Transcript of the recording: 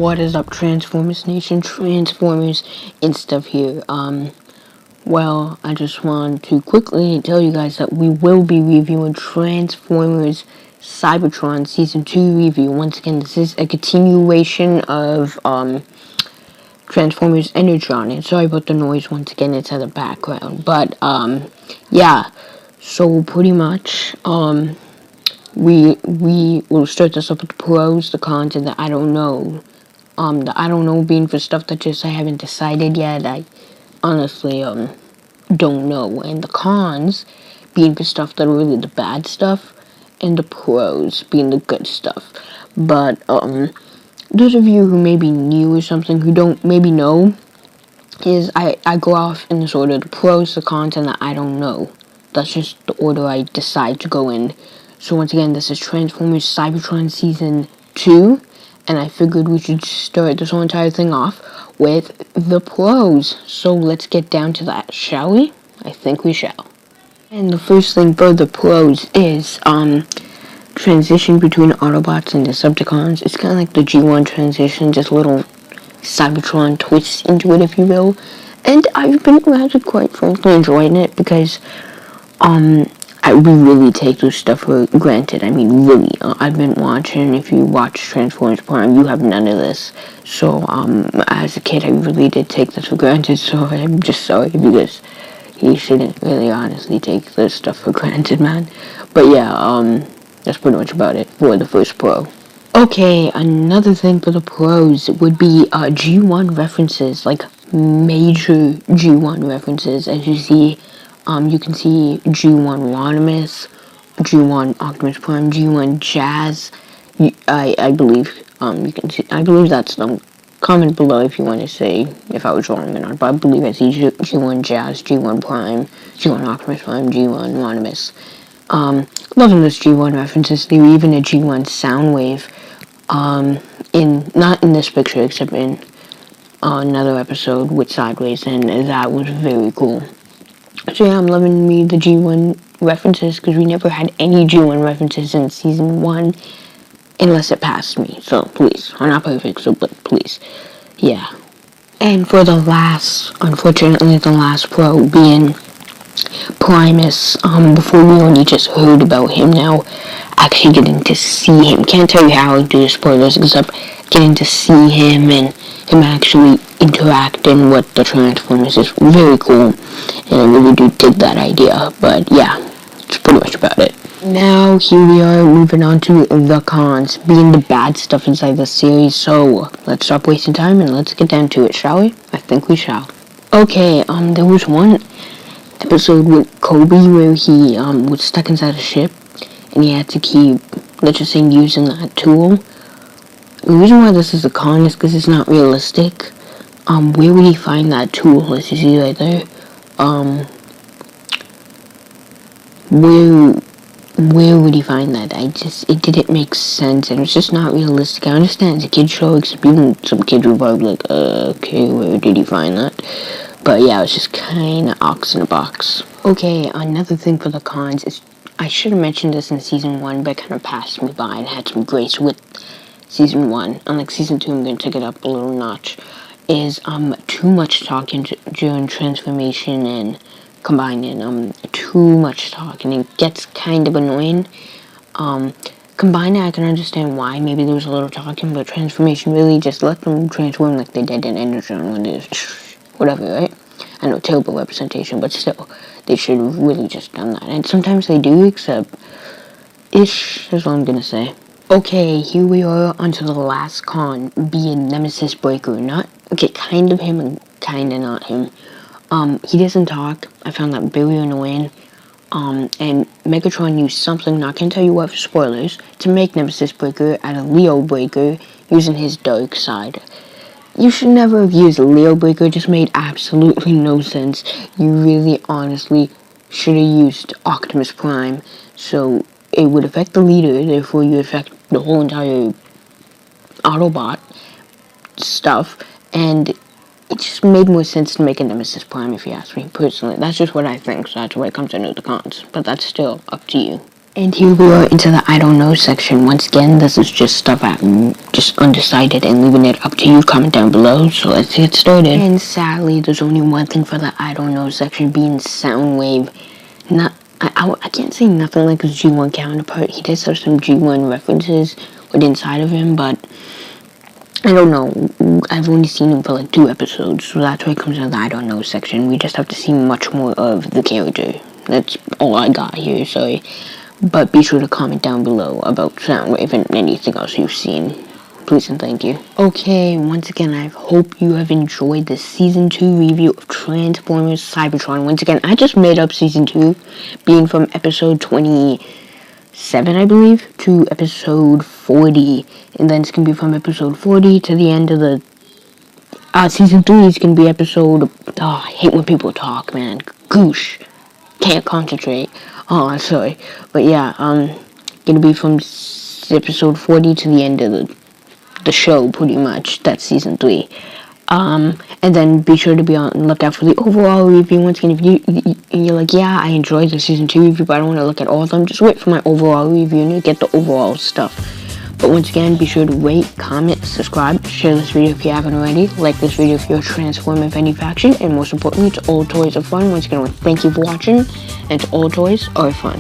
What is up, Transformers Nation? Transformers and stuff here. Well, I just want to quickly tell you guys that we will be reviewing Transformers Cybertron Season 2 review. Once again, this is a continuation of, Transformers Energon. And sorry about the noise, once again, it's in the background. But, yeah. So, pretty much, we will start this up with the pros, the cons, and the I don't know. The I don't know being for stuff that just I haven't decided yet. I honestly, don't know. And the cons being for stuff that are really the bad stuff, and the pros being the good stuff. But, those of you who may be new or something, who don't maybe know, is I go off in this order: the pros, the cons, and the I don't know. That's just the order I decide to go in. So once again, this is Transformers Cybertron Season 2, and I figured we should start this whole entire thing off with the pros. So let's get down to that, shall we? I think we shall. And the first thing for the pros is, transition between Autobots and Decepticons. It's kind of like the G1 transition, just little Cybertron twists into it, if you will. And I've been rather quite frankly enjoying it because, we really take this stuff for granted. I mean, really. I've been watching, if you watch Transformers Prime, you have none of this. So, as a kid, I really did take this for granted, so I'm just sorry because you shouldn't really honestly take this stuff for granted, man. But yeah, that's pretty much about it for the first pro. Okay, another thing for the pros would be, G1 references, like major G1 references. As you see, you can see G1 Rodimus, G1 Optimus Prime, G1 Jazz. I believe, you can see, I believe that's them. Comment below if you want to say if I was wrong or not, but I believe I see G1 Jazz, G1 Prime, G1 Optimus Prime, G1 Rodimus. Loving those G1 references. They were even a G1 Soundwave, not in this picture, except in another episode with Sideways, and that was very cool. So yeah, I'm loving the G1 references, because we never had any G1 references in Season 1, unless it passed me. So please, I'm not perfect, so but please, yeah. And for the last, unfortunately, the last pro being Primus. Before we only just heard about him, now actually getting to see him. Can't tell you how I do spoilers, except getting to see him and him actually interacting with the Transformers is very cool, and I really do dig that idea. But yeah, that's pretty much about it. Now here we are moving on to the cons, being the bad stuff inside the series. So let's stop wasting time and let's get down to it, shall we? I think we shall. Okay, there was one episode with Kobe where he was stuck inside a ship and he had to keep, let's just say, using that tool. The reason why this is a con is because it's not realistic. Where would he find that tool? Let's just see right there. Where would he find that? It didn't make sense, and it's just not realistic. I understand it's a kid show, except even some kids were probably like, okay, where did he find that? But yeah, it's just kinda ox in a box. Okay, another thing for the cons is, I should have mentioned this in Season 1, but it kind of passed me by and had some grace with Season 1. Unlike Season 2, I'm going to take it up a little notch. Is, too much talking during transformation and combining. Too much talking. It gets kind of annoying. Combining, I can understand why. Maybe there was a little talking, but transformation, really just let them transform like they did in Energon when there's whatever, right? I know, terrible representation, but still, they should have really just done that. And sometimes they do, except, ish, is what I'm gonna say. Okay, here we are onto the last con, being Nemesis Breaker. Kind of him and kind of not him. He doesn't talk. I found that very annoying. And Megatron used something, not gonna tell you what for spoilers, to make Nemesis Breaker out of Leo Breaker using his dark side. You should never have used Leo Breaker, it just made absolutely no sense. You really, honestly, should have used Optimus Prime, so it would affect the leader, therefore you affect the whole entire Autobot stuff, and it just made more sense to make a Nemesis Prime, if you ask me, personally. That's just what I think, so that's why it comes under the cons, but that's still up to you. And here we are into the I don't know section. Once again, this is just stuff I'm just undecided and leaving it up to you. Comment down below, so let's get started. And sadly, there's only one thing for the I don't know section, being Soundwave. I can't say nothing like his G1 counterpart. He does have some G1 references inside of him, but I don't know. I've only seen him for like 2 episodes, so that's why it comes in the I don't know section. We just have to see much more of the character. That's all I got here, sorry. But be sure to comment down below about Soundwave and anything else you've seen. Please and thank you. Okay, once again, I hope you have enjoyed the Season 2 review of Transformers Cybertron. Once again, I just made up Season 2, being from episode 27, I believe, to episode 40. And then it's going to be from episode 40 to the end of the... Season 3 is going to be episode... Oh, I hate when people talk, man. Goosh. Can't concentrate. Oh, sorry. But yeah, gonna be from episode 40 to the end of the show, pretty much. That's season 3. And then be sure to be on the lookout for the overall review. Once again, if you're like, yeah, I enjoyed the season 2 review, but I don't want to look at all of them, just wait for my overall review and you get the overall stuff. But once again, be sure to rate, comment, subscribe, share this video if you haven't already, like this video if you're a Transformer of any faction, and most importantly, it's all toys are fun. Once again, thank you for watching, and all toys are fun.